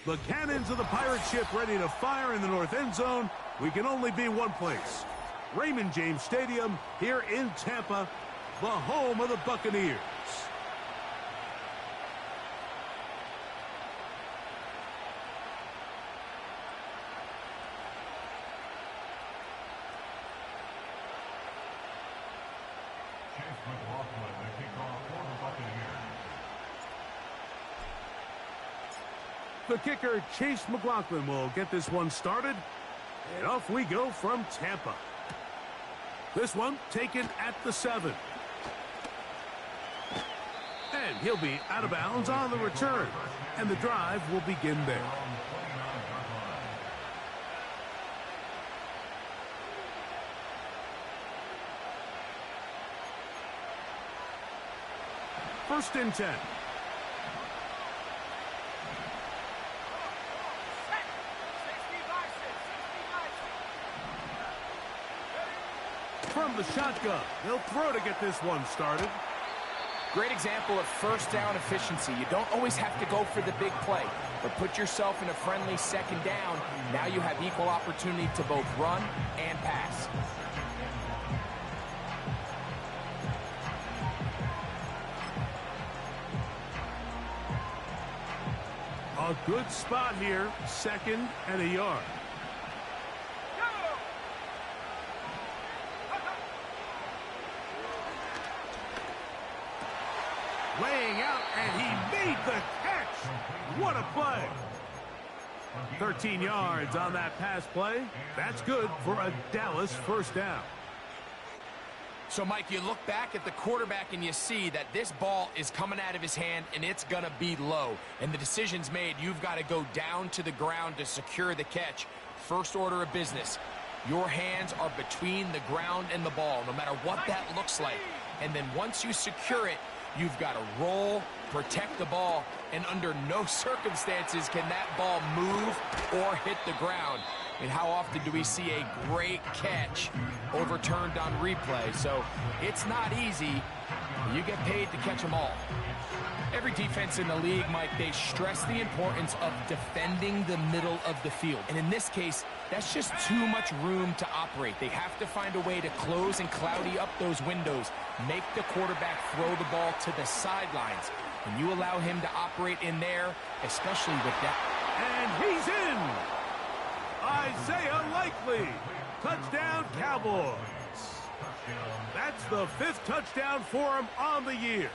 The cannons of the pirate ship ready to fire in the north end zone. We can only be one place. Raymond James Stadium here in Tampa, the home of the Buccaneers. The kicker, Chase McLaughlin, will get this one started. And off we go from Tampa. This one taken at the 7. And he'll be out of bounds on the return. And the drive will begin there. First and 10. From the shotgun, they'll throw to get this one started. Great example of first down efficiency. You don't always have to go for the big play, but put yourself in a friendly second down. Now you have equal opportunity to both run and pass. A good spot here, 2nd and a yard. Laying out, and he made the catch. What a play. 13 yards on that pass play. That's good for a Dallas first down. So, Mike, you look back at the quarterback and you see that this ball is coming out of his hand and it's going to be low. And the decision's made. You've got to go down to the ground to secure the catch. First order of business. Your hands are between the ground and the ball, no matter what that looks like. And then once you secure it, you've got to roll, protect the ball, and under no circumstances can that ball move or hit the ground. I mean, how often do we see a great catch overturned on replay? So it's not easy. You get paid to catch them all. Every defense in the league, Mike, they stress the importance of defending the middle of the field. And in this case, that's just too much room to operate. They have to find a way to close and cloudy up those windows, make the quarterback throw the ball to the sidelines. When you allow him to operate in there, especially with that. And he's in. Isaiah Likely. Touchdown, Cowboys. That's the 5th touchdown for him on the year.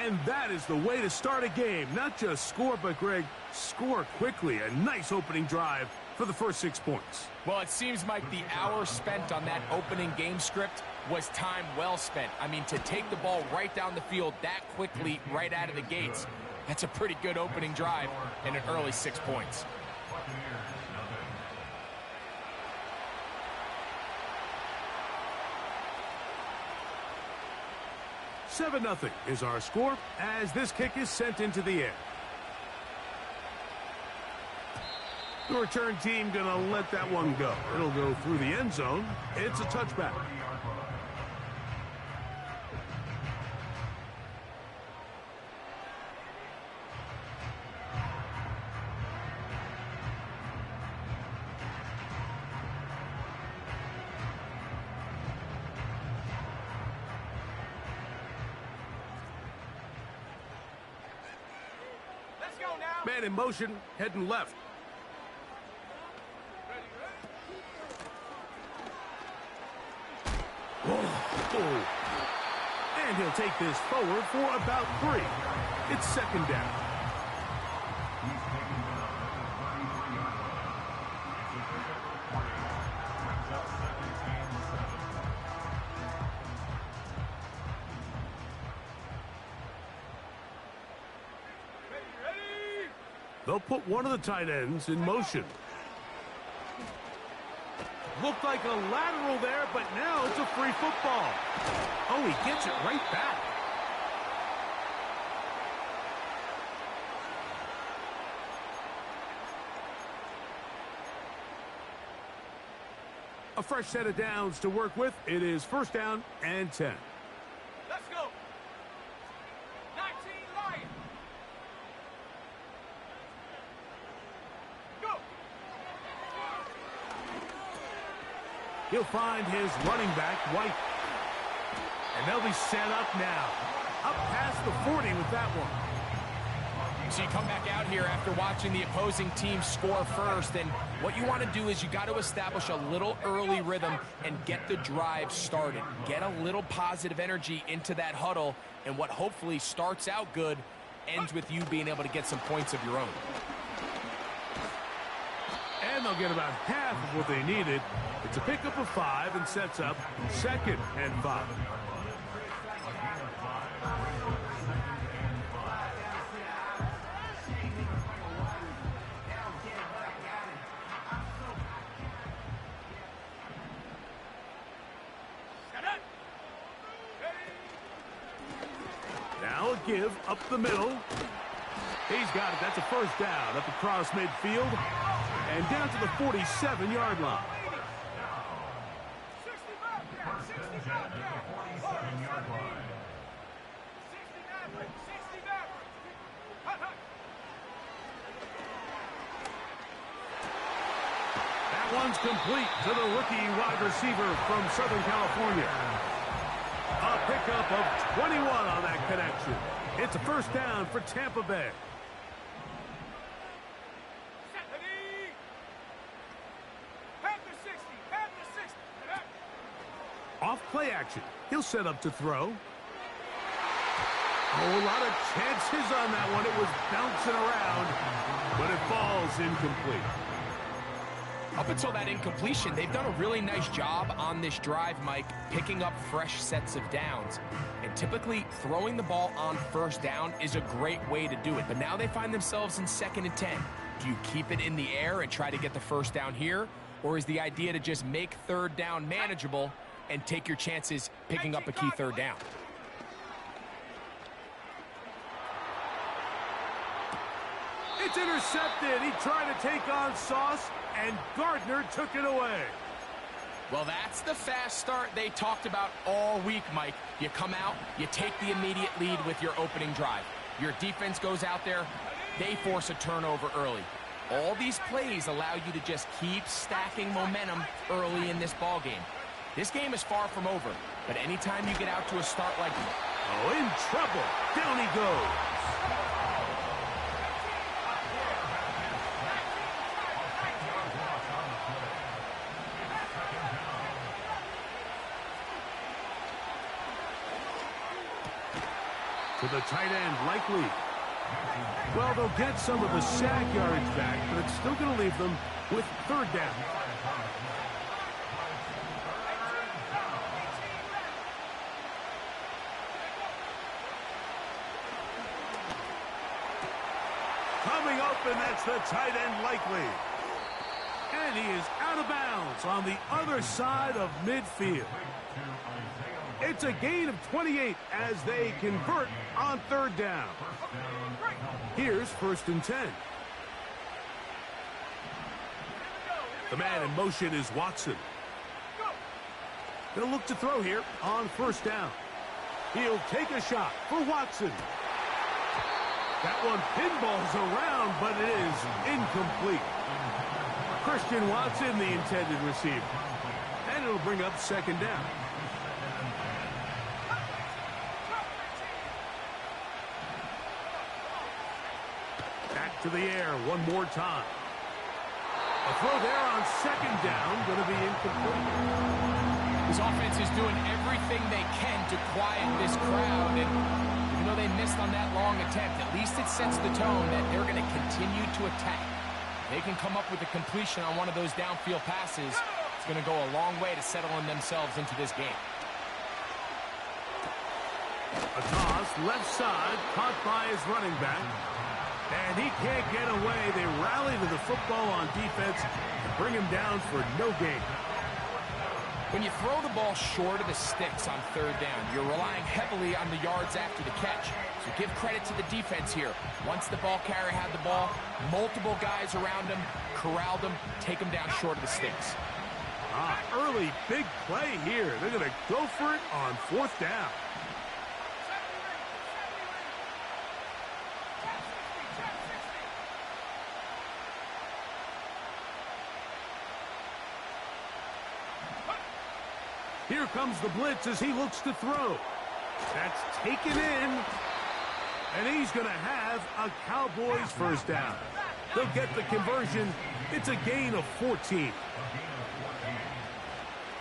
And that is the way to start a game. Not just score, but, Greg, score quickly. A nice opening drive for the first 6 points. Well, it seems like the hour spent on that opening game script was time well spent. I mean, to take the ball right down the field that quickly right out of the gates, that's a pretty good opening drive and an early 6 points. 7-0 is our score as this kick is sent into the air. The return team going to let that one go. It'll go through the end zone. It's a touchback. Man in motion, heading left. Oh. And he'll take this forward for about 3. It's 2nd down. They'll put one of the tight ends in motion. Looked like a lateral there, but now it's a free football. Oh, he gets it right back. A fresh set of downs to work with. It is 1st down and 10. Let's go. 19 Lions. He'll find his running back, White. And they'll be set up now. Up past the 40 with that one. So you come back out here after watching the opposing team score first, and what you want to do is you got to establish a little early rhythm and get the drive started. Get a little positive energy into that huddle, and what hopefully starts out good ends with you being able to get some points of your own. And they'll get about half of what they needed. It's a pickup of 5 and sets up 2nd and 5. Now a give up the middle. He's got it. That's a first down up across midfield and down to the 47-yard line. That one's complete to the rookie wide receiver from Southern California. A pickup of 21 on that connection. It's a first down for Tampa Bay. Off play action. He'll set up to throw. Oh, a lot of chances on that one. It was bouncing around, but it falls incomplete. Up until that incompletion, they've done a really nice job on this drive, Mike, picking up fresh sets of downs. And typically, throwing the ball on first down is a great way to do it. But now they find themselves in 2nd and 10. Do you keep it in the air and try to get the first down here? Or is the idea to just make 3rd down manageable and take your chances picking up a key 3rd down? It's intercepted. He tried to take on Sauce, and Gardner took it away. Well, that's the fast start they talked about all week, Mike. You come out, you take the immediate lead with your opening drive. Your defense goes out there, they force a turnover early. All these plays allow you to just keep stacking momentum early in this ball game. This game is far from over, but anytime you get out to a start like this. Oh, in trouble. Down he goes. To the tight end, likely. Well, they'll get some of the sack yardage back, but it's still going to leave them with 3rd down. Coming open, that's the tight end, likely. And he is out of bounds on the other side of midfield. It's a gain of 28 as they convert on 3rd down. Here's 1st and 10. The man in motion is Watson. They'll look to throw here on 1st down. He'll take a shot for Watson. That one pinballs around, but it is incomplete. Christian Watson, the intended receiver. And it'll bring up 2nd down. Back to the air one more time. A throw there on 2nd down, going to be incomplete. This offense is doing everything they can to quiet this crowd, and even though they missed on that long attempt, at least it sets the tone that they're going to continue to attack. They can come up with a completion on one of those downfield passes. It's going to go a long way to settling themselves into this game. A toss, left side, caught by his running back. And he can't get away. They rally to the football on defense and bring him down for no gain. When you throw the ball short of the sticks on 3rd down, you're relying heavily on the yards after the catch. So give credit to the defense here. Once the ball carrier had the ball, multiple guys around him, corralled him, take him down short of the sticks. Early big play here. They're going to go for it on 4th down. Here comes the blitz as he looks to throw. That's taken in. And he's going to have a Cowboys first down. They'll get the conversion. It's a gain of 14.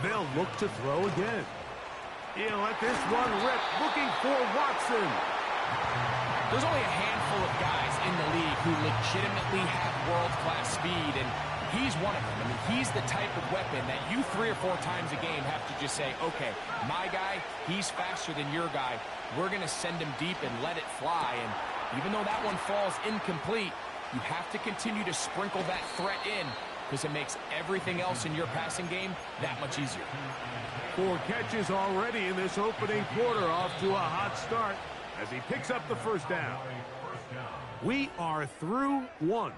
They'll look to throw again. He'll let this one rip, looking for Watson. There's only a handful of guys in the league who legitimately have world-class speed, and he's one of them. I mean, he's the type of weapon that you 3 or 4 times a game have to just say, okay, my guy, he's faster than your guy. We're going to send him deep and let it fly. And even though that one falls incomplete, you have to continue to sprinkle that threat in because it makes everything else in your passing game that much easier. 4 catches already in this opening quarter, off to a hot start as he picks up the first down. We are through 1.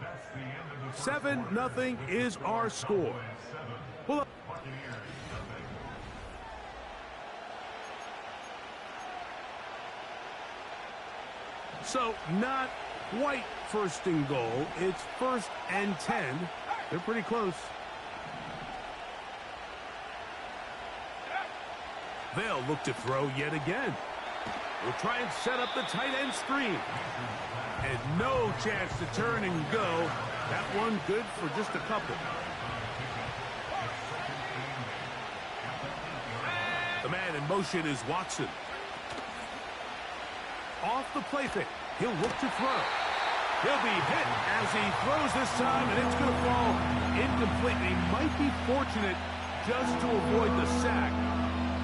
7-0 is our score. Well, so not quite first and goal. It's 1st and 10. They're pretty close. They'll look to throw yet again. We'll try and set up the tight end screen. And no chance to turn and go. That one good for just a couple. The man in motion is Watson. Off the play fake. He'll look to throw. He'll be hit as he throws this time, and it's going to fall incomplete. He might be fortunate just to avoid the sack,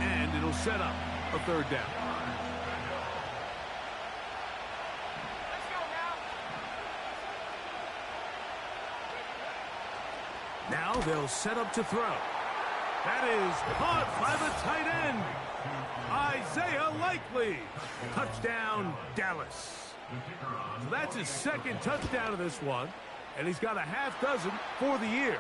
and it'll set up a 3rd down. Now they'll set up to throw. That is caught by the tight end, Isaiah Likely. Touchdown, Dallas. So that's his 2nd touchdown of this one, and he's got a half dozen for the year.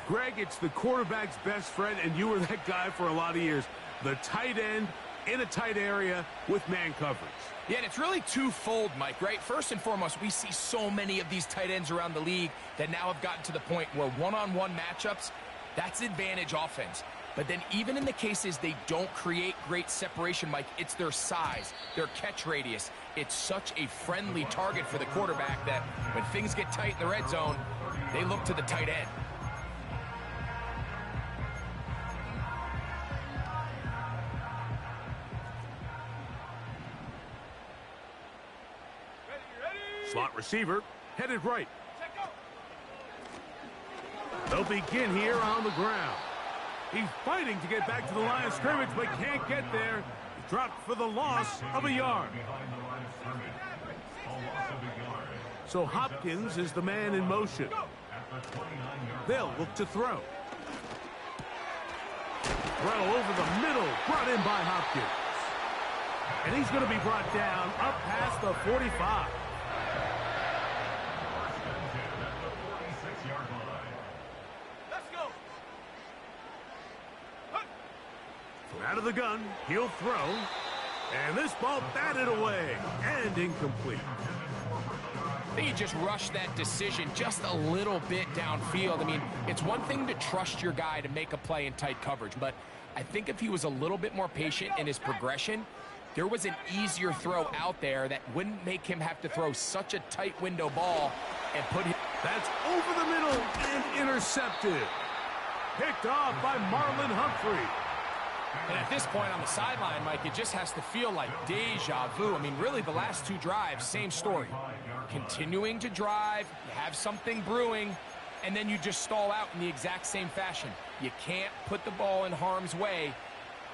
Greg, it's the quarterback's best friend, and you were that guy for a lot of years. The tight end in a tight area with man coverage. Yeah, and it's really twofold, Mike, right? First and foremost, we see so many of these tight ends around the league that now have gotten to the point where one-on-one matchups, that's advantage offense. But then even in the cases they don't create great separation, Mike, it's their size, their catch radius. It's such a friendly target for the quarterback that when things get tight in the red zone, they look to the tight end. Slot receiver, headed right. They'll begin here on the ground. He's fighting to get back to the line of scrimmage, but can't get there. He dropped for the loss of a yard. So Hopkins is the man in motion. They'll look to throw. Throw over the middle, brought in by Hopkins. And he's going to be brought down up past the 45. Out of the gun, he'll throw, and this ball batted away and incomplete. I think he just rushed that decision just a little bit downfield. I mean, it's one thing to trust your guy to make a play in tight coverage, but I think if he was a little bit more patient in his progression, there was an easier throw out there that wouldn't make him have to throw such a tight window ball and put him. That's over the middle and intercepted. Picked off by Marlon Humphrey. And at this point on the sideline, Mike, it just has to feel like deja vu. I mean, really, the last 2 drives, same story. Continuing to drive, you have something brewing, and then you just stall out in the exact same fashion. You can't put the ball in harm's way.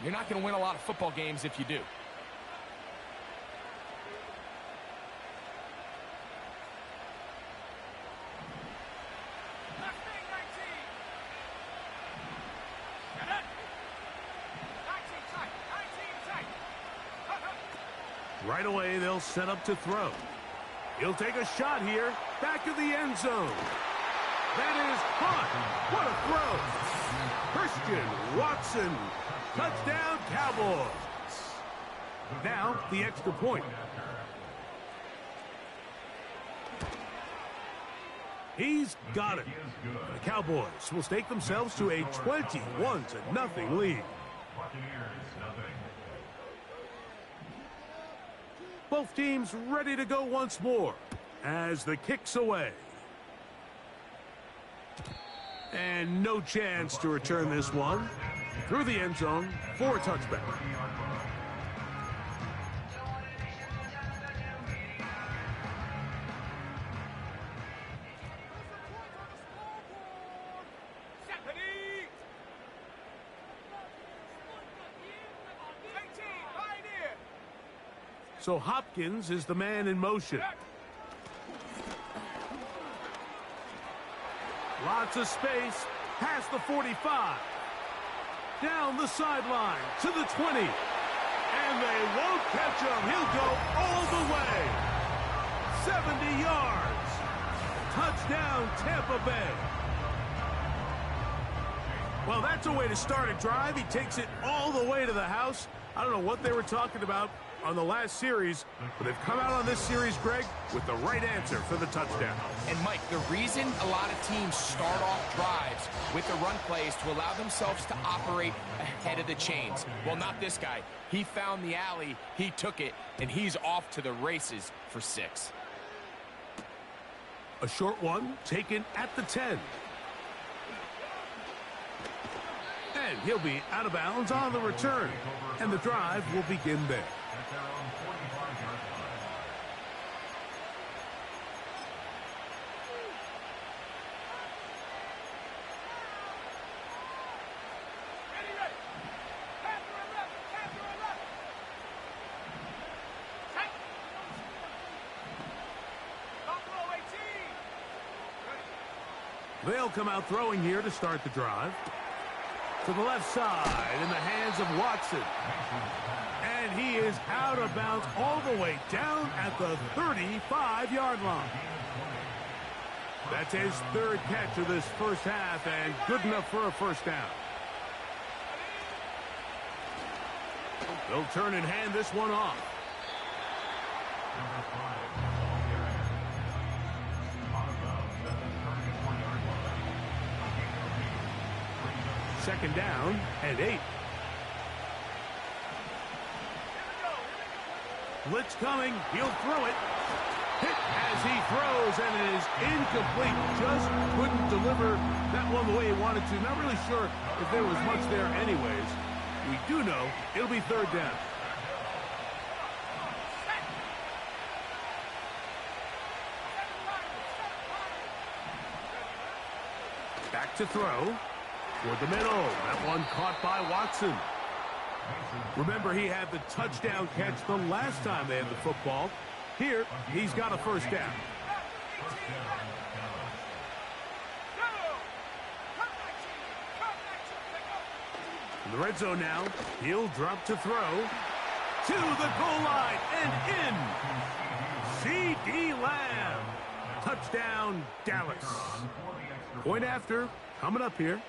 You're not going to win a lot of football games if you do. Right away, they'll set up to throw. He'll take a shot here, back of the end zone. That is caught. What a throw. Christian Watson. Touchdown, Cowboys. Now, the extra point. He's got it. The Cowboys will stake themselves to a 21-0 lead. Both teams ready to go once more as the kick's away. And no chance to return this one through the end zone for a touchback. So Hopkins is the man in motion. Lots of space, past the 45. Down the sideline to the 20. And they won't catch him. He'll go all the way. 70 yards. Touchdown, Tampa Bay. Well, that's a way to start a drive. He takes it all the way to the house. I don't know what they were talking about on the last series, but they've come out on this series, Greg, with the right answer for the touchdown. And Mike, the reason a lot of teams start off drives with the run plays to allow themselves to operate ahead of the chains. Well, not this guy. He found the alley, he took it, and he's off to the races for 6. A short one taken at the 10. And he'll be out of bounds on the return. And the drive will begin there. They'll come out throwing here to start the drive. To the left side in the hands of Watson. And he is out of bounds all the way down at the 35-yard line. That's his 3rd catch of this first half and good enough for a first down. They'll turn and hand this one off. Second down and 8. Blitz coming. He'll throw it. Hit as he throws, and it is incomplete. Just couldn't deliver that one the way he wanted to. Not really sure if there was much there anyways. We do know it'll be 3rd down. Back to throw. Toward the middle. That one caught by Watson. Remember, he had the touchdown catch the last time they had the football. Here, he's got a first down. In the red zone now, he'll drop to throw. To the goal line and in. C.D. Lamb. Touchdown, Dallas. Point after, coming up here.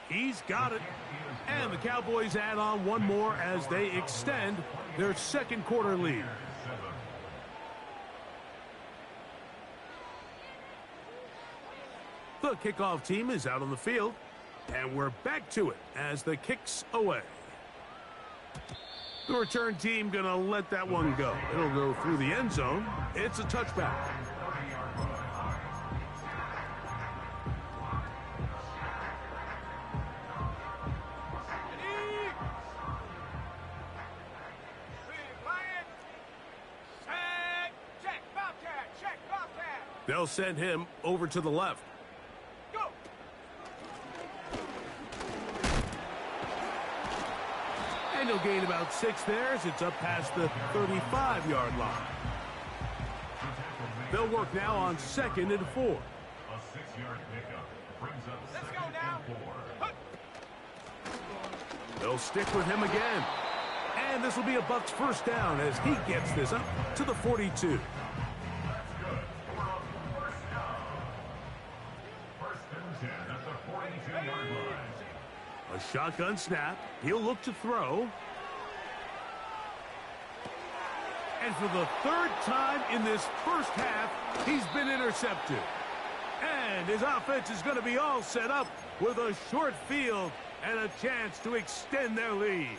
He's got it. And the Cowboys add on one more as they extend their 2nd quarter lead. The kickoff team is out on the field. And we're back to it as the kick's away. The return team going to let that one go. It'll go through the end zone. It's a touchback. They'll send him over to the left. Go. And he'll gain about 6 there as it's up past the 35-yard line. They'll work now on 2nd and 4. A 6-yard pickup brings up 2nd and 4. They'll stick with him again. And this will be a Bucs first down as he gets this up to the 42. A shotgun snap. He'll look to throw. And for the third time in this first half, he's been intercepted. And his offense is going to be all set up with a short field and a chance to extend their lead.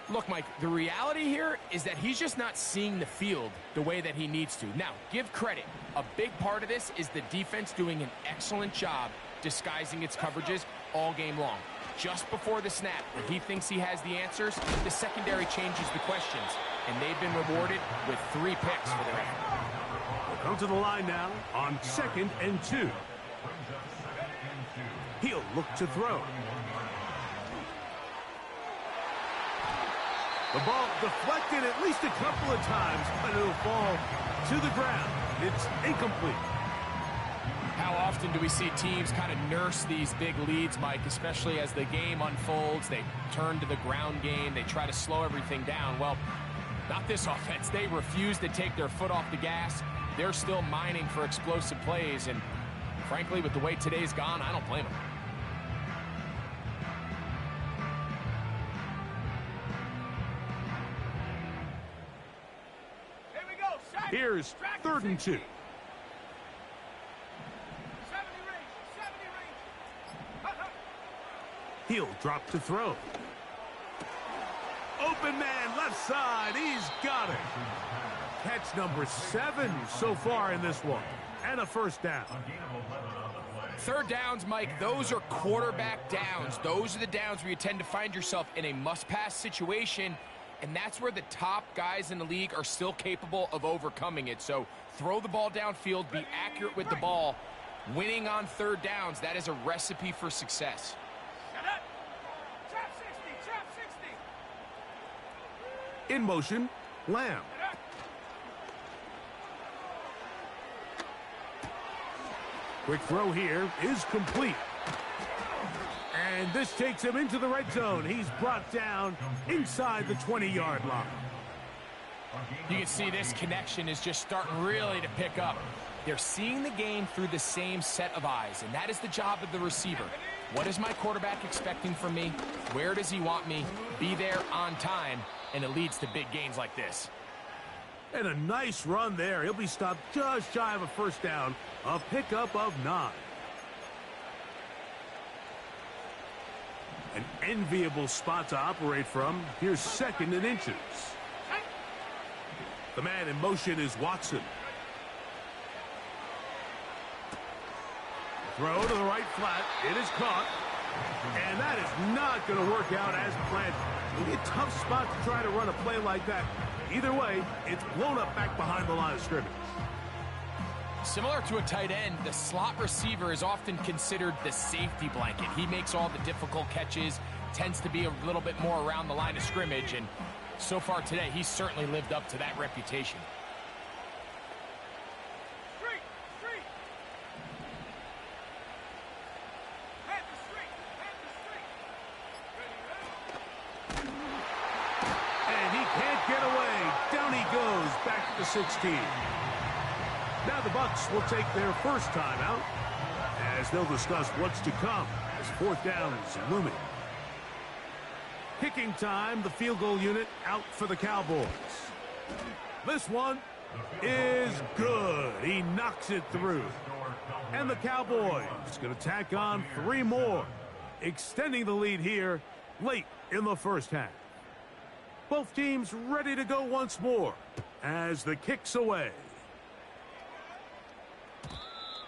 Look, Mike, the reality here is that he's just not seeing the field the way that he needs to. Now, give credit. A big part of this is the defense doing an excellent job disguising its coverages all game long. Just before the snap, when he thinks he has the answers, the secondary changes the questions, and they've been rewarded with 3 picks for their effort. We'll come to the line now on 2nd and 2. He'll look to throw. The ball deflected at least a couple of times, but it'll fall to the ground. It's incomplete. How often do we see teams kind of nurse these big leads, Mike, especially as the game unfolds? They turn to the ground game. They try to slow everything down. Well, not this offense. They refuse to take their foot off the gas. They're still mining for explosive plays, and frankly, with the way today's gone, I don't blame them. Here's 3rd and 2. He'll drop to throw. Open man, left side. He's got it. Catch number 7 so far in this one. And a first down. 3rd downs, Mike, those are quarterback downs. Those are the downs where you tend to find yourself in a must-pass situation, and that's where the top guys in the league are still capable of overcoming it. So throw the ball downfield, be accurate with the ball. Winning on 3rd downs, that is a recipe for success. In motion, Lamb. Quick throw here is complete. And this takes him into the red zone. He's brought down inside the 20-yard line. You can see this connection is just starting really to pick up. They're seeing the game through the same set of eyes, and that is the job of the receiver. What is my quarterback expecting from me? Where does he want me? Be there on time, and it leads to big gains like this. And a nice run there. He'll be stopped just shy of a first down. A pickup of 9. An enviable spot to operate from. Here's 2nd and inches. The man in motion is Watson. Throw to the right flat. It is caught. And that is not going to work out as planned. It'll be a tough spot to try to run a play like that. Either way, it's blown up back behind the line of scrimmage. Similar to a tight end, the slot receiver is often considered the safety blanket. He makes all the difficult catches, tends to be a little bit more around the line of scrimmage, and so far today, he's certainly lived up to that reputation. And he can't get away. Down he goes, back to the 16. Now the Bucs will take their first timeout as they'll discuss what's to come as 4th down is looming. Kicking time, the field goal unit out for the Cowboys. This one is good. He knocks it through. And the Cowboys going to tack on 3 more, extending the lead here late in the first half. Both teams ready to go once more as the kick's away.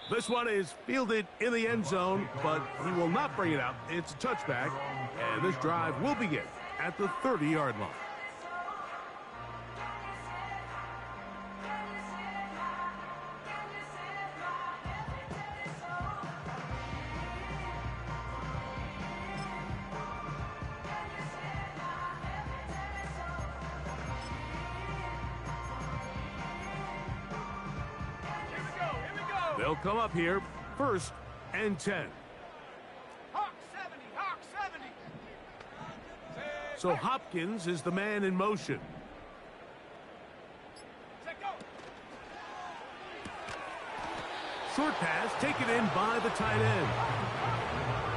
This one is fielded in the end zone, but he will not bring it out. It's a touchback, and this drive will begin at the 30-yard line. They'll come up here, 1st and 10. Hawk 70, Hawk 70. So Hopkins is the man in motion. Short pass taken in by the tight end.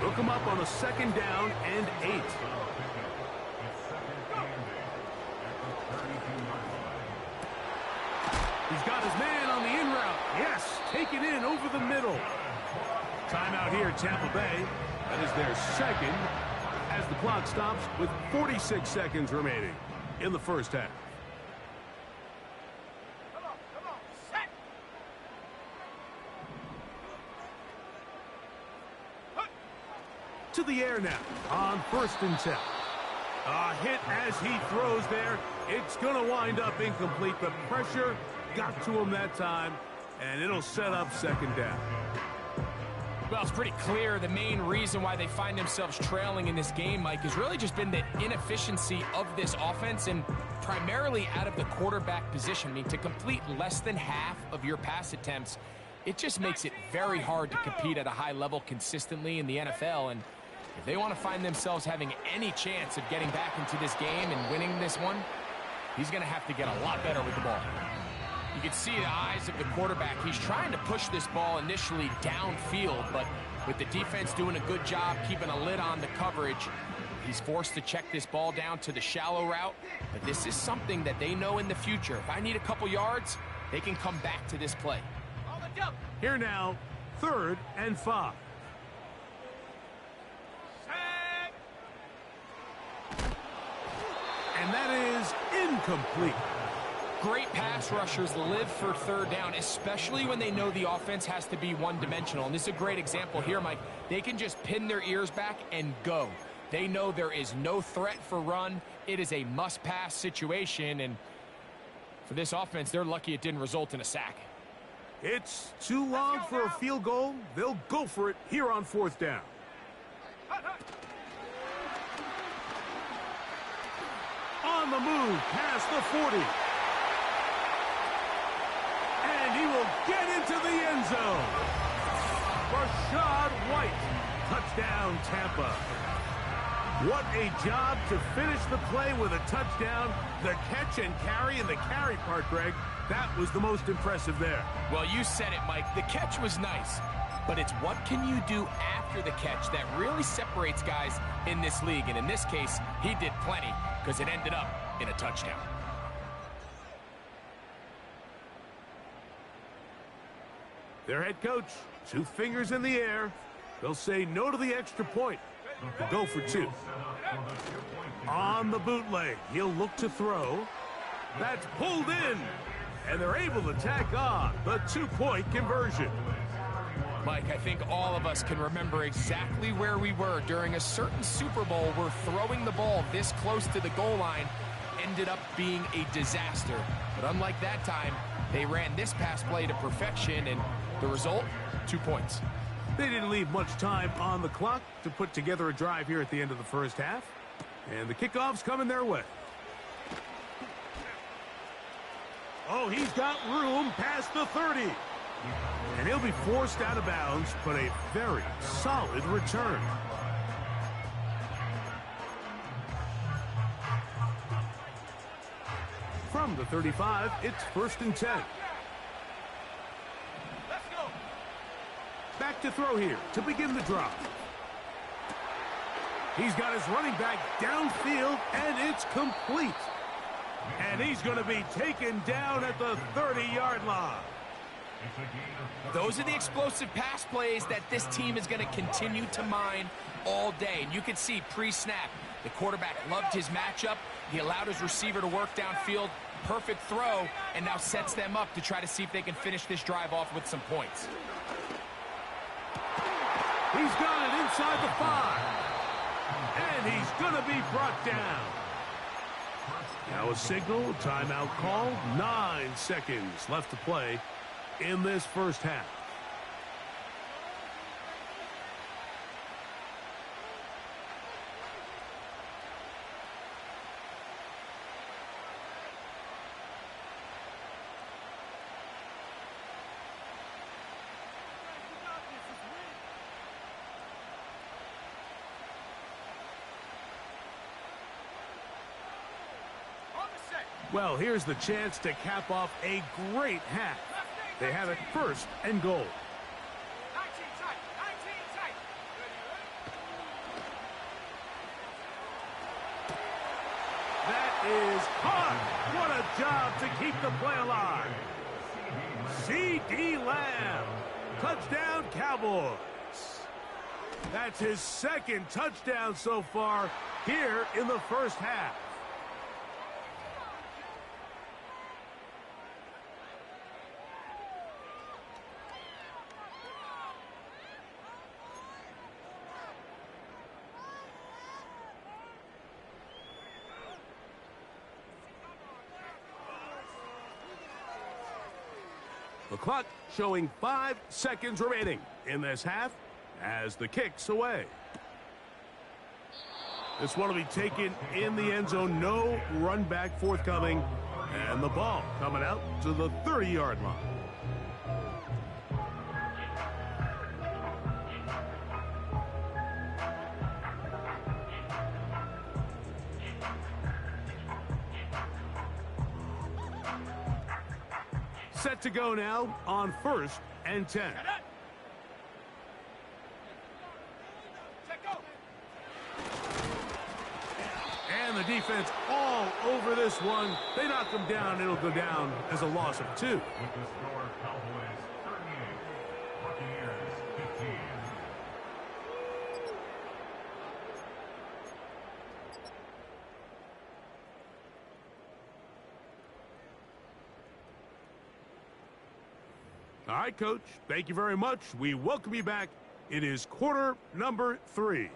They'll come up on a 2nd down and 8. got his man on the in route. Yes, take it in over the middle. Timeout here, Tampa Bay. That is their second as the clock stops with 46 seconds remaining in the first half. Come on, set. To the air now on 1st and 10. A hit as he throws there. It's going to wind up incomplete. The pressure got to him that time, and it'll set up 2nd down. Well, it's pretty clear the main reason why they find themselves trailing in this game, Mike, has really just been the inefficiency of this offense and primarily out of the quarterback position. I mean, to complete less than half of your pass attempts, it just makes it very hard to compete at a high level consistently in the NFL. And if they want to find themselves having any chance of getting back into this game and winning this one, he's going to have to get a lot better with the ball. You can see the eyes of the quarterback. He's trying to push this ball initially downfield, but with the defense doing a good job keeping a lid on the coverage, he's forced to check this ball down to the shallow route. But this is something that they know in the future. If I need a couple yards, they can come back to this play. Here now, 3rd and 5. And that is incomplete. Great pass rushers live for 3rd down, especially when they know the offense has to be one-dimensional. And this is a great example here, Mike. They can just pin their ears back and go. They know there is no threat for run. It is a must-pass situation. And for this offense, they're lucky it didn't result in a sack. It's too long for a field goal. They'll go for it here on 4th down. On the move past the 40. And he will get into the end zone. Rashad White. Touchdown, Tampa. What a job to finish the play with a touchdown. The catch and carry, and the carry part, Greg, that was the most impressive there. Well, you said it, Mike. The catch was nice, but it's what can you do after the catch that really separates guys in this league. And in this case, he did plenty because it ended up in a touchdown. Their head coach, 2 fingers in the air. They'll say no to the extra point. To go for 2. On the bootleg, he'll look to throw. That's pulled in. And they're able to tack on the 2-point conversion. Mike, I think all of us can remember exactly where we were during a certain Super Bowl where throwing the ball this close to the goal line ended up being a disaster. But unlike that time, they ran this pass play to perfection, and the result, 2 points. They didn't leave much time on the clock to put together a drive here at the end of the first half. And the kickoff's coming their way. Oh, he's got room past the 30. And he'll be forced out of bounds, but a very solid return. From the 35, it's 1st and 10. Let's go. Back to throw here to begin the drive. He's got his running back downfield, and it's complete. And he's going to be taken down at the 30-yard line. Those are the explosive pass plays that this team is going to continue to mine all day. And you can see pre-snap, the quarterback loved his matchup. He allowed his receiver to work downfield. Perfect throw, and now sets them up to try to see if they can finish this drive off with some points. He's got it inside the 5. And he's going to be brought down. Now a signal, timeout call, 9 seconds left to play in this first half. Well, here's the chance to cap off a great half. They have it 1st and goal. 19 tight, 19 tight. That is hot. What a job to keep the play alive. C.D. Lamb. Touchdown, Cowboys. That's his second touchdown so far here in the first half. The clock showing 5 seconds remaining in this half as the kick's away. This one will be taken in the end zone. No run back forthcoming. And the ball coming out to the 30-yard line. Set to go now on 1st and 10. And the defense all over this one. They knock him down. It'll go down as a loss of 2. All right, Coach. Thank you very much. We welcome you back. It is quarter number 3.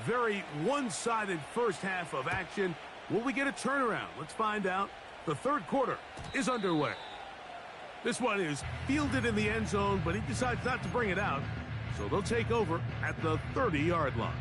Very one-sided first half of action. Will we get a turnaround? Let's find out. The third quarter is underway. This one is fielded in the end zone, but he decides not to bring it out. So they'll take over at the 30-yard line.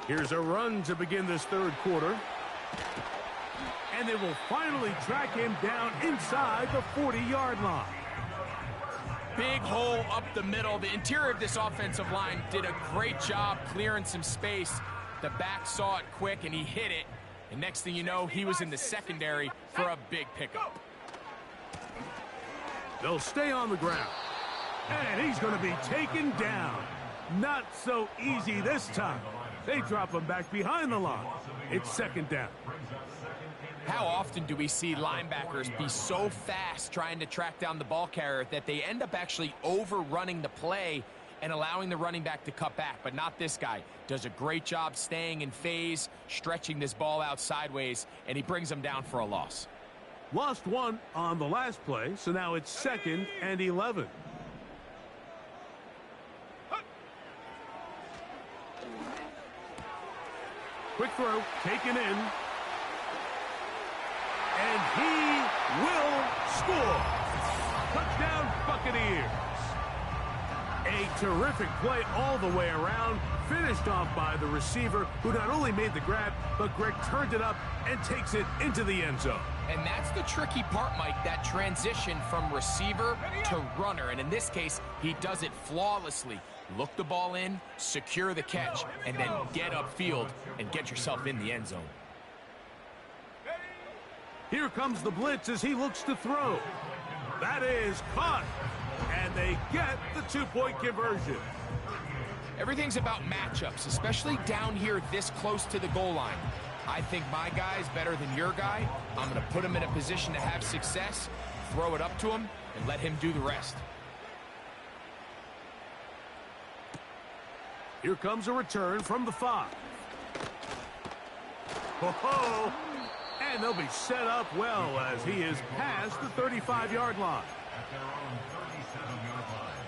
Here's a run to begin this third quarter. And they will finally track him down inside the 40-yard line. Big hole up the middle. The interior of this offensive line did a great job clearing some space. The back saw it quick, and he hit it. And next thing you know, he was in the secondary for a big pickup. They'll stay on the ground. And he's going to be taken down. Not so easy this time. They drop him back behind the line. It's second down. How often do we see linebackers be so fast trying to track down the ball carrier that they end up actually overrunning the play and allowing the running back to cut back? But not this guy. Does a great job staying in phase, stretching this ball out sideways, and he brings them down for a loss. Lost one on the last play, so now it's 2nd and 11. Quick throw, taken in. And he will score. Touchdown, Buccaneers. A terrific play all the way around. Finished off by the receiver, who not only made the grab, but Greg turned it up and takes it into the end zone. And that's the tricky part, Mike, that transition from receiver to runner. And in this case, he does it flawlessly. Look the ball in, secure the catch, and then get upfield and get yourself in the end zone. Here comes the blitz as he looks to throw. That is caught. And they get the 2-point conversion. Everything's about matchups, especially down here this close to the goal line. I think my guy's better than your guy. I'm going to put him in a position to have success, throw it up to him, and let him do the rest. Here comes a return from the 5. Ho-ho! And they'll be set up well as he is past the 35-yard line. At their own 37-yard line.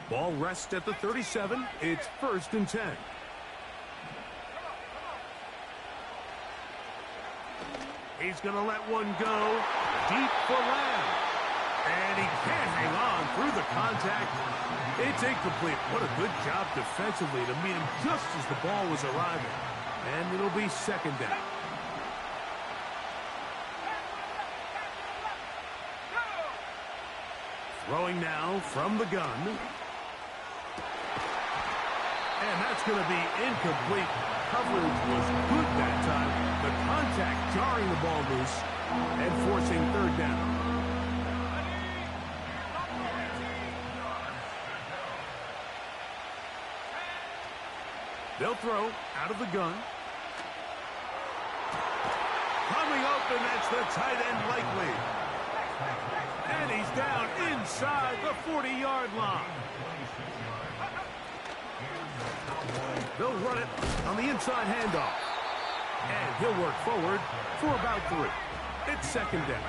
Ball rests at the 37. It's 1st and 10. He's going to let one go deep for Lamb. And he can't hang on through the contact. It's incomplete. What a good job defensively to meet him just as the ball was arriving. And it'll be 2nd down. Throwing now from the gun. And that's going to be incomplete. Coverage was good that time. The contact jarring the ball loose and forcing third down. They'll throw out of the gun. Coming open, that's the tight end likely. And he's down inside the 40-yard line. They'll run it on the inside handoff. And he'll work forward for about 3. It's second down.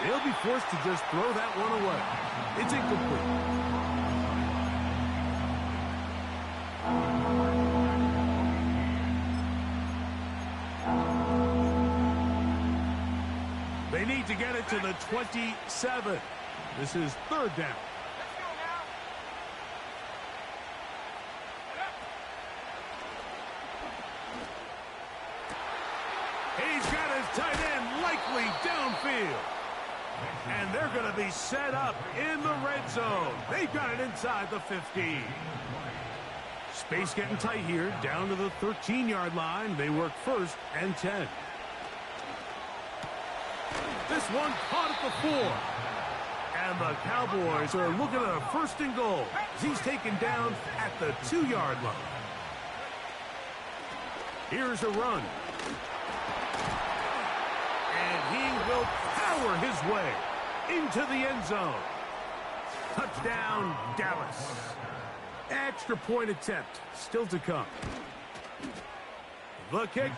He'll be forced to just throw that one away. It's incomplete. They need to get it to the 27. This is third down. Let's go now. He's got his tight end likely downfield. And they're going to be set up in the red zone. They've got it inside the 15. Space getting tight here, down to the 13-yard line. They work first and 10. This one caught at the 4. And the Cowboys are looking at a first and goal. He's taken down at the 2-yard line. Here's a run. And he will power his way into the end zone. Touchdown, Dallas. Extra point attempt still to come. The kick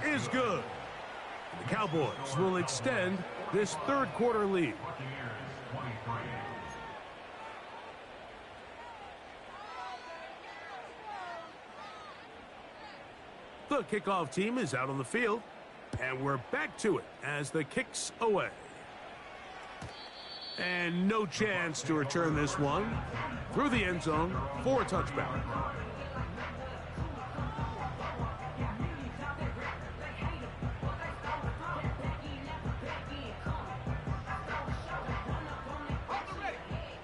is good. The Cowboys will extend this third quarter lead. The kickoff team is out on the field, and we're back to it as the kick's away. And no chance to return this one through the end zone for a touchback.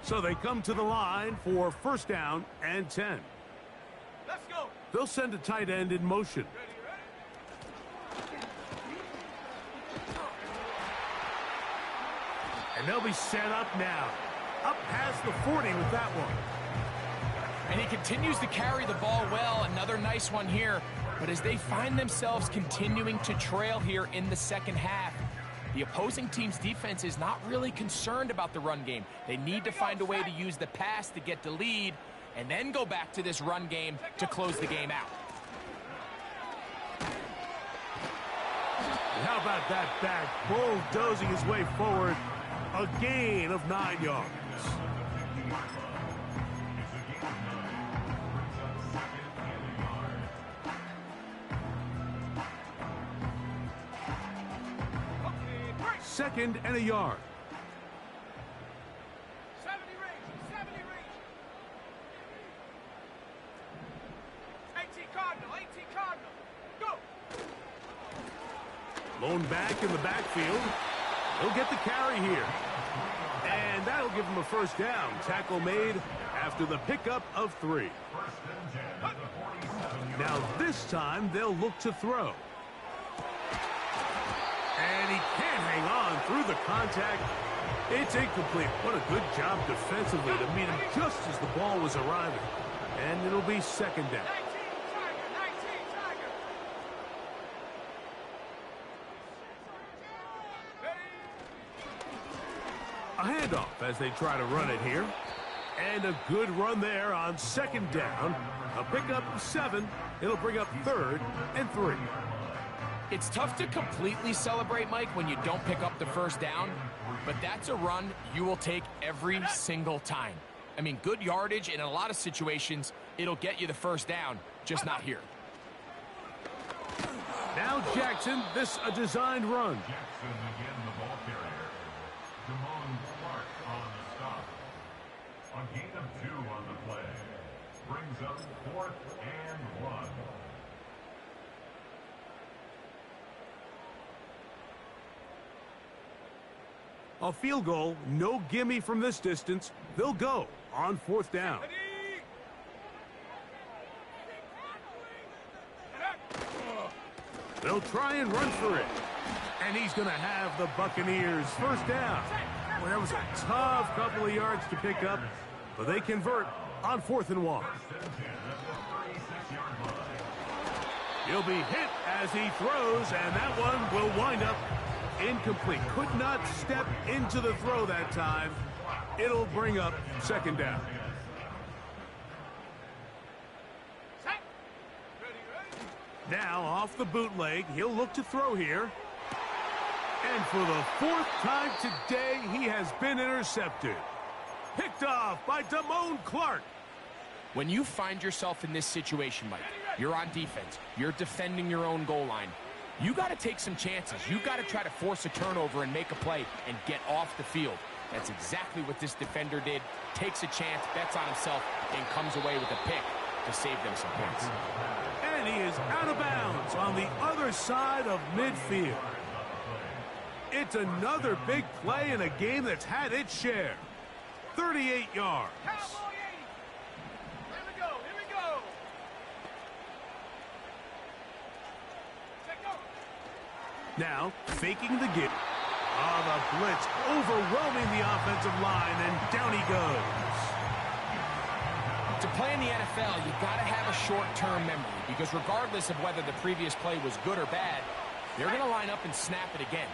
So they come to the line for first down and 10. Let's go. They'll send a tight end in motion. And they'll be set up now. Up past the 40 with that one. And he continues to carry the ball well. Another nice one here. But as they find themselves continuing to trail here in the second half, the opposing team's defense is not really concerned about the run game. They need to find a way to use the pass to get the lead and then go back to this run game to close the game out. And how about that back bulldozing his way forward? A gain of 9 yards. Second and a yard. 70 range. 18 Cardinal. Go. Lone back in the backfield. He'll get the carry here. And that'll give him a first down. Tackle made after the pickup of 3. Now this time they'll look to throw. And he can't hang on through the contact. It's incomplete. What a good job defensively to meet him just as the ball was arriving. And it'll be second down. 19 Tiger. A handoff as they try to run it here. And a good run there on second down. A pickup of 7. It'll bring up third and 3. It's tough to completely celebrate, Mike, when you don't pick up the first down, but that's a run you will take every single time. I mean, good yardage, and in a lot of situations, it'll get you the first down, just not here. Now Jackson, this a designed run. Jackson again, the ball carrier. Damone Clark on the stop. A gain of 2 on the play. Brings up 4th and 1. A field goal, no gimme from this distance. They'll go on 4th down. They'll try and run for it. And he's going to have the Buccaneers first down. Well, that was a tough couple of yards to pick up, but they convert on 4th and 1. He'll be hit as he throws, and that one will wind up incomplete. Could not step into the throw that time. It'll bring up 2nd down. Now off the bootleg, he'll look to throw here. And for the 4th time today, he has been intercepted. Picked off by Damone Clark. When you find yourself in this situation, Mike, you're on defense, you're defending your own goal line, you got to take some chances. You got to try to force a turnover and make a play and get off the field. That's exactly what this defender did. Takes a chance, bets on himself, and comes away with a pick to save them some points. And he is out of bounds on the other side of midfield. It's another big play in a game that's had its share. 38 yards. Cowboy 80. Here we go. Here we go. Check go. Now, faking the give. The blitz overwhelming the offensive line, and down he goes. To play in the NFL, you got to have a short-term memory, because regardless of whether the previous play was good or bad, they're going to line up and snap it again.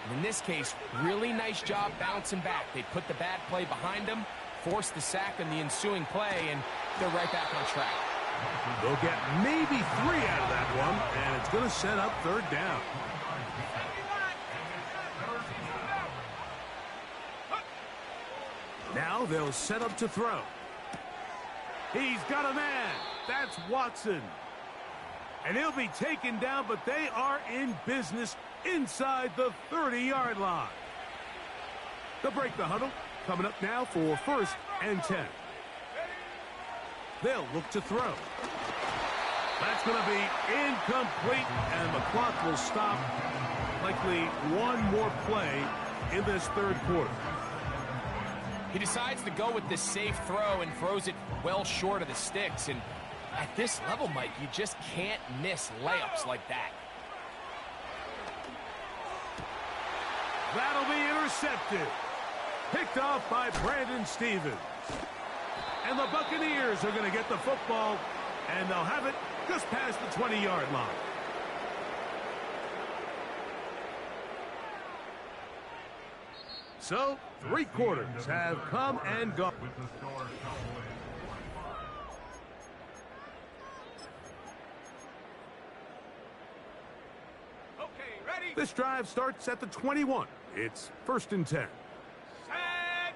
And in this case, really nice job bouncing back. They put the bad play behind them, forced the sack in the ensuing play, and they're right back on track. They'll get maybe 3 out of that one, and it's going to set up 3rd down. Now they'll set up to throw. He's got a man. That's Watson. And he'll be taken down, but they are in business inside the 30-yard line. They'll break the huddle. Coming up now for 1st and 10. They'll look to throw. That's going to be incomplete, and the clock will stop. Likely one more play in this 3rd quarter. He decides to go with the safe throw and throws it well short of the sticks. And at this level, Mike, you just can't miss layups like that. That'll be intercepted. Picked off by Brandon Stevens. And the Buccaneers are going to get the football, and they'll have it just past the 20-yard line. So, 3 quarters have come and gone. With the score, Cowboys. Okay, ready? This drive starts at the 21. It's 1st and 10. Set.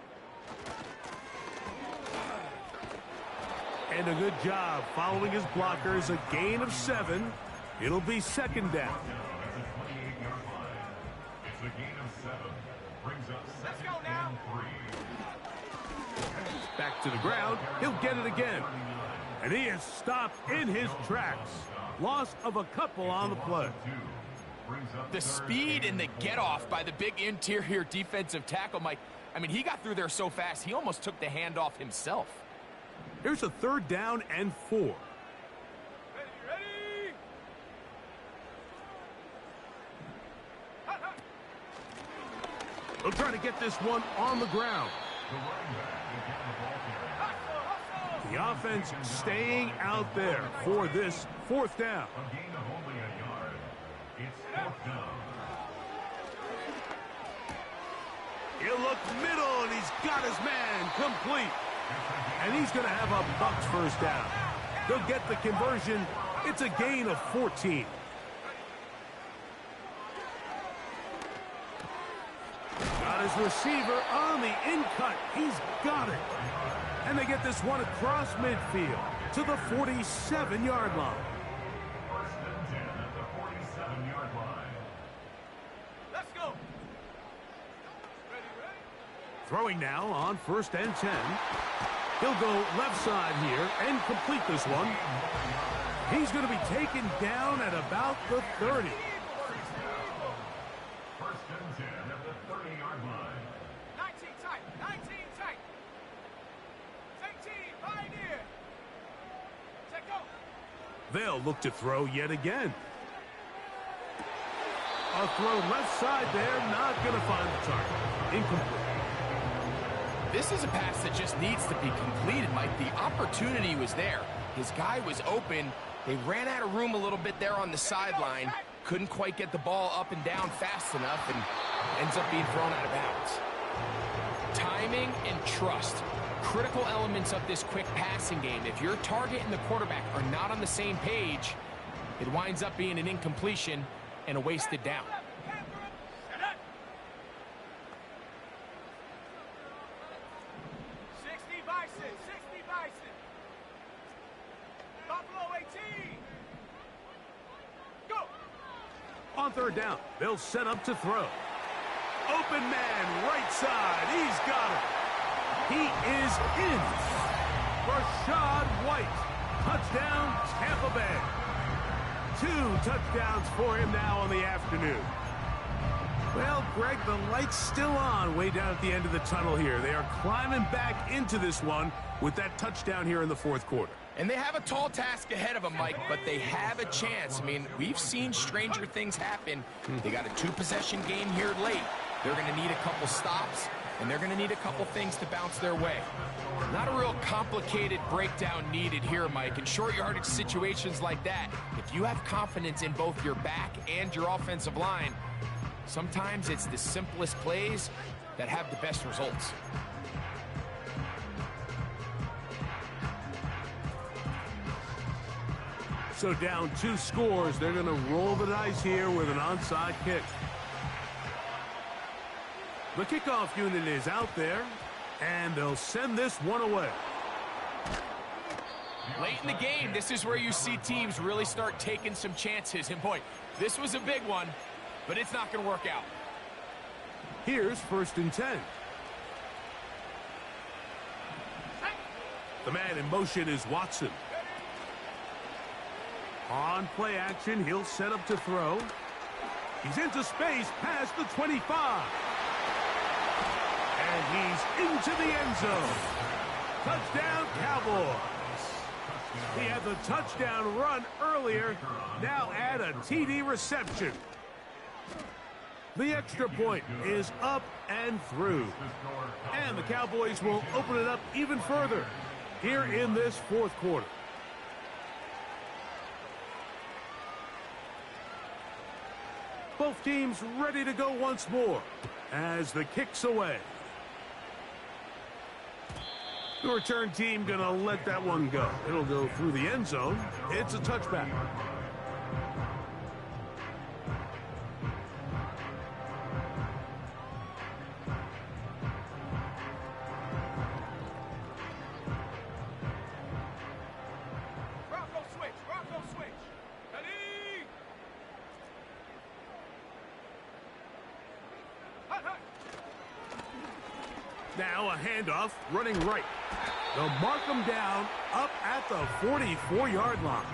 And a good job following his blockers. A gain of 7. It'll be 2nd down. It's a gain of 7. Brings up Let's 2nd go now. and 3. Back to the ground. He'll get it again. And he is stopped in his tracks. Loss of a couple on the play. The speed and the get-off by the big interior defensive tackle, Mike. I mean, he got through there so fast, he almost took the handoff himself. Here's a 3rd down and 4. Ready, ready? Ha, ha. They'll try to get this one on the ground. The running back will get the ball carrier. Hustle, hustle. The offense staying out there for this 4th down. A gain of only a yard. It's 4th down. He'll look middle, and he's got his man complete. And he's going to have a Bucs first down. They'll get the conversion. It's a gain of 14. Got his receiver on the in-cut. He's got it. And they get this one across midfield to the 47-yard line. 1st and 10 at the 47 Throwing now on 1st and 10. He'll go left side here and complete this one. He's going to be taken down at about the 30. 1st and 10 at the 30-yard line. 19 tight, 19 tight. 18, pioneer. Set go. They'll look to throw yet again. A throw left side there, not going to find the target. Incomplete. This is a pass that just needs to be completed, Mike. The opportunity was there. His guy was open. They ran out of room a little bit there on the sideline. Couldn't quite get the ball up and down fast enough and ends up being thrown out of bounds. Timing and trust. Critical elements of this quick passing game. If your target and the quarterback are not on the same page, it winds up being an incompletion and a wasted down. 60 Bison, 60 Bison. Buffalo 18. Go. On 3rd down, they'll set up to throw. Open man, right side. He's got it. He is in. Rashad White. Touchdown, Tampa Bay. 2 touchdowns for him now on the afternoon. Well, Greg, the light's still on way down at the end of the tunnel here. They are climbing back into this one with that touchdown here in the 4th quarter. And they have a tall task ahead of them, Mike, but they have a chance. I mean, we've seen stranger things happen. They got a 2-possession game here late. They're going to need a couple stops, and they're going to need a couple things to bounce their way. Not a real complicated breakdown needed here, Mike. In short yardage situations like that, if you have confidence in both your back and your offensive line, sometimes it's the simplest plays that have the best results. So down 2 scores, they're going to roll the dice here with an onside kick. The kickoff unit is out there, and they'll send this one away. Late in the game, this is where you see teams really start taking some chances. And boy, this was a big one, but it's not going to work out. Here's 1st and 10. The man in motion is Watson. On play action, he'll set up to throw. He's into space past the 25. And he's into the end zone. Touchdown, Cowboys. He had the touchdown run earlier. Now add a TD reception. The extra point is up and through. And the Cowboys will open it up even further here in this 4th quarter. Both teams ready to go once more as the kick's away. The return team gonna let that one go. It'll go through the end zone. It's a touchback. Bronco switch, Bronco switch. Ready? Hut, hut. Now a handoff running right. They'll mark him down up at the 44-yard line.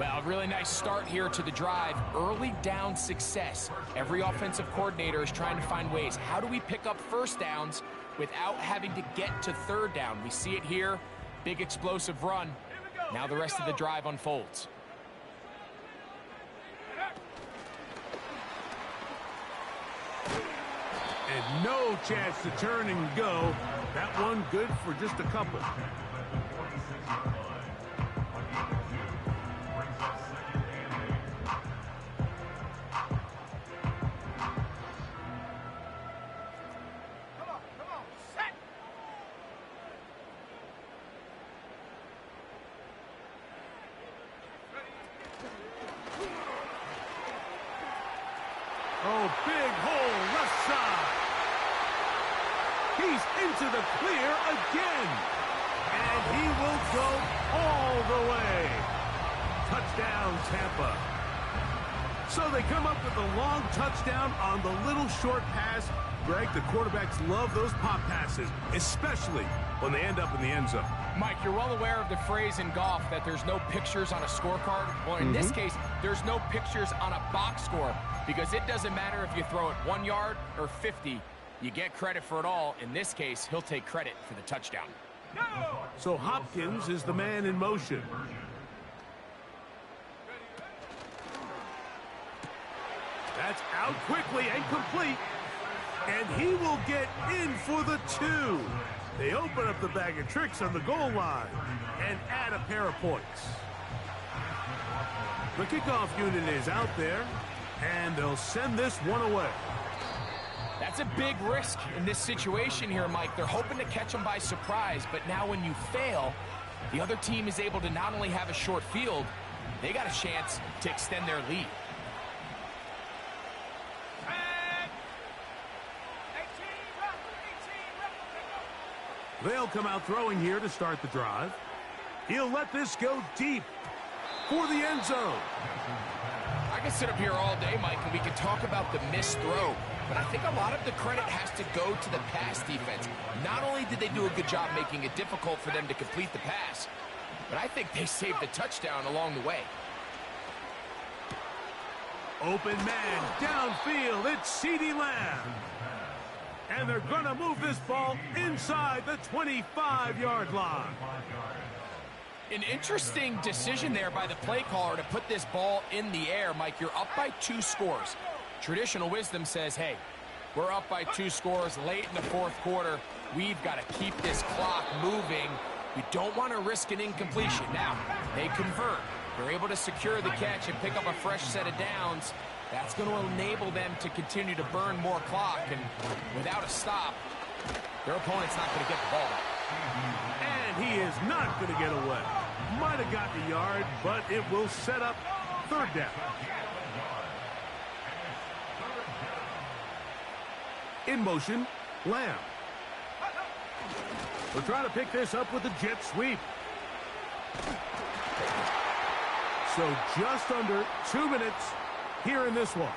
Well, a really nice start here to the drive. Early down success. Every offensive coordinator is trying to find ways. How do we pick up 1st downs without having to get to 3rd down? We see it here. Big explosive run. Now the rest of the drive unfolds. And no chance to turn and go. That one good for just a couple. Come on, set. Oh, big hole left side. He's into the clear again. And he will go all the way. Touchdown, Tampa. So they come up with a long touchdown on the little short pass. Greg, the quarterbacks love those pop passes, especially when they end up in the end zone. Mike, you're well aware of the phrase in golf that there's no pictures on a scorecard. Well, in this case, there's no pictures on a box score because it doesn't matter if you throw it 1 yard or 50. You get credit for it all. In this case, he'll take credit for the touchdown. So Hopkins is the man in motion. That's out quickly and complete. And he will get in for the 2. They open up the bag of tricks on the goal line and add a pair of points. The kickoff unit is out there, and they'll send this one away. That's a big risk in this situation here, Mike. They're hoping to catch them by surprise, but now when you fail, the other team is able to not only have a short field, they got a chance to extend their lead. They'll come out throwing here to start the drive. He'll let this go deep for the end zone. I can sit up here all day, Mike, and we can talk about the missed throw, but I think a lot of the credit has to go to the pass defense. Not only did they do a good job making it difficult for them to complete the pass, but I think they saved the touchdown along the way. Open man downfield. It's CeeDee Lamb. And they're going to move this ball inside the 25-yard line. An interesting decision there by the play caller to put this ball in the air. Mike, you're up by 2 scores. Traditional wisdom says, hey, we're up by 2 scores late in the 4th quarter. We've got to keep this clock moving. We don't want to risk an incompletion. Now, they convert. They're able to secure the catch and pick up a fresh set of downs. That's going to enable them to continue to burn more clock, and without a stop, their opponent's not going to get the ball back. And he is not going to get away. Might have gotten a yard, but it will set up 3rd down. In motion, Lamb. We're trying to pick this up with the jet sweep. So just under 2 minutes here in this one.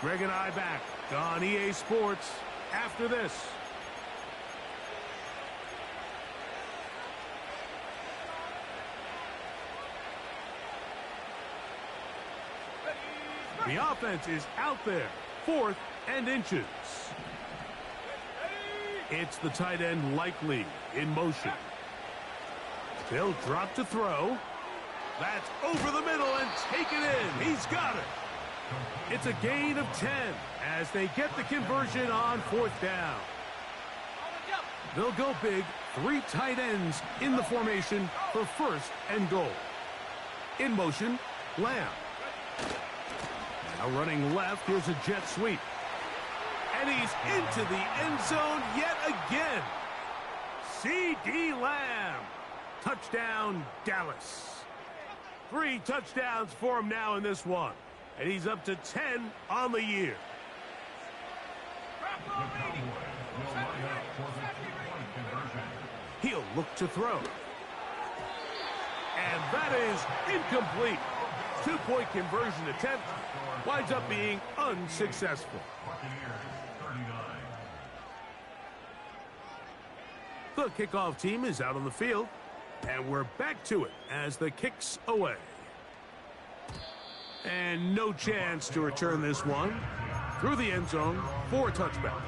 Greg and I back on EA Sports after this. The offense is out there, 4th and inches. It's the tight end Likely in motion. They'll drop to throw. That's over the middle and take it in. He's got it. It's a gain of 10 as they get the conversion on 4th down. They'll go big, 3 tight ends in the formation for 1st and goal. In motion, Lamb. Now running left, here's a jet sweep. And he's into the end zone yet again. CeeDee Lamb. Touchdown, Dallas. 3 touchdowns for him now in this one. And he's up to 10 on the year. He'll look to throw. And that is incomplete. 2-point conversion attempt winds up being unsuccessful. The kickoff team is out on the field. And we're back to it as the kick's away. And no chance to return this one through the end zone for a touchback.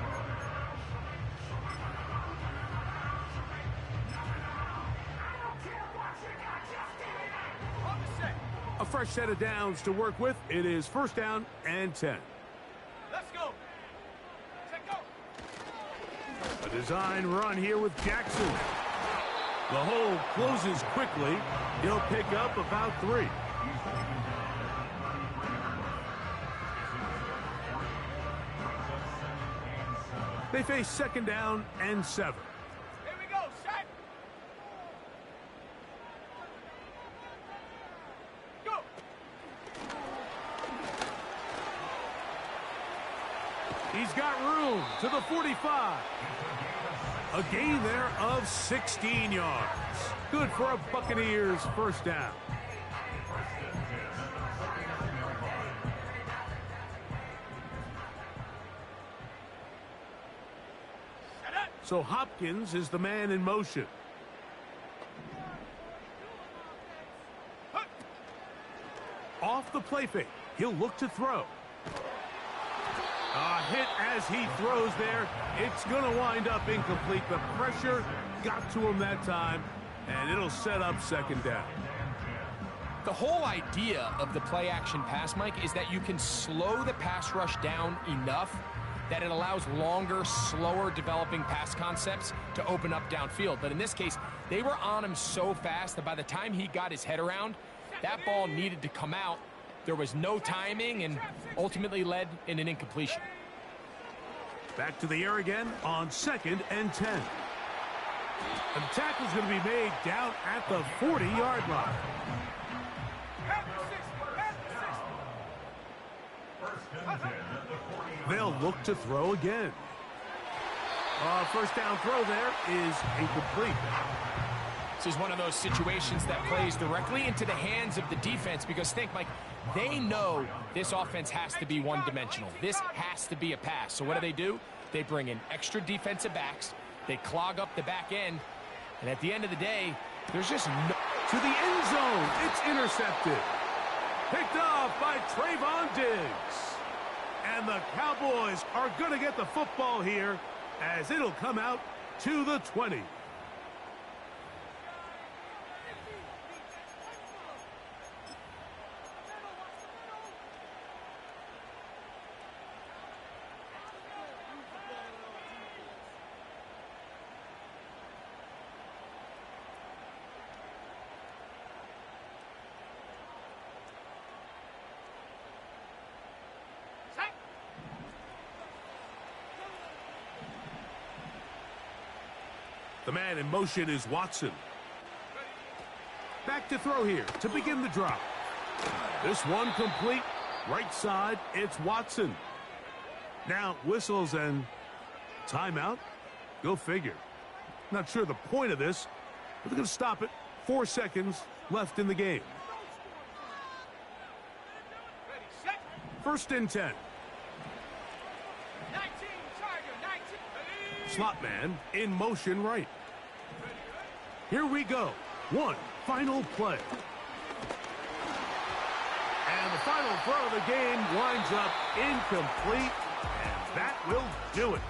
A fresh set of downs to work with. It is 1st down and 10. Let's go. Check go. A design run here with Jackson. The hole closes quickly. He'll pick up about 3. They face 2nd down and 7. Here we go, set. Go. He's got room to the 45. A gain there of 16 yards. Good for a Buccaneers 1st down. So Hopkins is the man in motion. Off the play fake. He'll look to throw. A hit as he throws there. It's going to wind up incomplete. The pressure got to him that time, and it'll set up second down. The whole idea of the play-action pass, Mike, is that you can slow the pass rush down enough that it allows longer, slower developing pass concepts to open up downfield. But in this case, they were on him so fast that by the time he got his head around, that ball needed to come out. There was no timing and ultimately led in an incompletion. Back to the air again on 2nd and 10. And the tackle's going to be made down at the 40-yard line. They'll look to throw again. First down throw there is incomplete. This is one of those situations that plays directly into the hands of the defense because think, Mike, they know this offense has to be one-dimensional. This has to be a pass. So what do? They bring in extra defensive backs. They clog up the back end. And at the end of the day, there's just no... To the end zone. It's intercepted. Picked off by Trayvon Diggs. And the Cowboys are going to get the football here as it'll come out to the 20. The man in motion is Watson. Back to throw here to begin the drop. This one complete. Right side, it's Watson. Now whistles and timeout. Go figure. Not sure the point of this, but they're going to stop it. 4 seconds left in the game. 1st and 10. Slot man in motion right. Here we go. One final play. And the final throw of the game winds up incomplete, and that will do it.